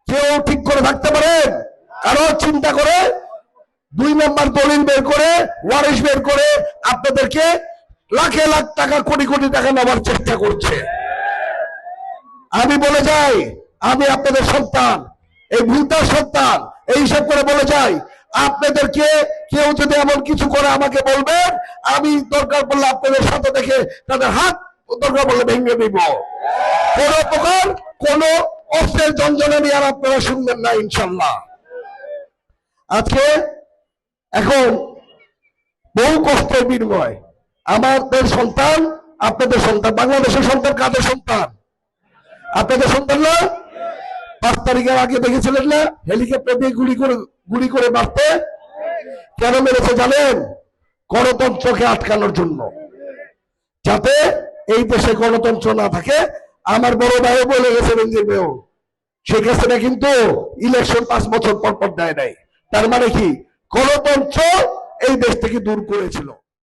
কেউ ঠিক করে থাকতে পারেন? কারো চিন্তা করে 2 নম্বর দলিল বের করে ওয়ারিশ বের করে আপনাদেরকে লাখে লাখ টাকা কোটি কোটি টাকা নেওয়ার চেষ্টা করছে। আমি বলে যাই, আমি আপনাদের সন্তান, এই ভূতার সন্তান, এইসব করে বলে যাই, আপনাদেরকে কেউ যদি এমন কিছু করে আমাকে বলবেন, আমি দরকার পড়লে আপনাদের সাথে দেখে তাদের হাত দরকার পড়লে ভেঙে দিব। কোন প্রকার কোন অস্ত্রের জঞ্জনানি আর আপনারা শুনবেন না ইনশাল্লাহ। আজকে এখন বহু কষ্টের বিনিময় আমাদের সন্তান, আপনাদের সন্তান, বাংলাদেশের সন্তান কাদের সন্তান? আপনাদের সন্তান না? 5 তারিখের আগে দেখেছিলেন না হেলিকপ্টার দিয়ে গুলি করে মারতে? কেন মেরেছে জানেন? গণতন্ত্রকে আটকানোর জন্য, যাতে এই দেশে গণতন্ত্র না থাকে। আমার বড় ভাইও বলে গেছে, বেঞ্জির ভাইও, শেখ হাসিনা কিন্তু ইলেকশন 5 বছর পর পর দেয় নাই। তার মানে কি? গণতন্ত্র এই দেশ থেকে দূর করেছিল।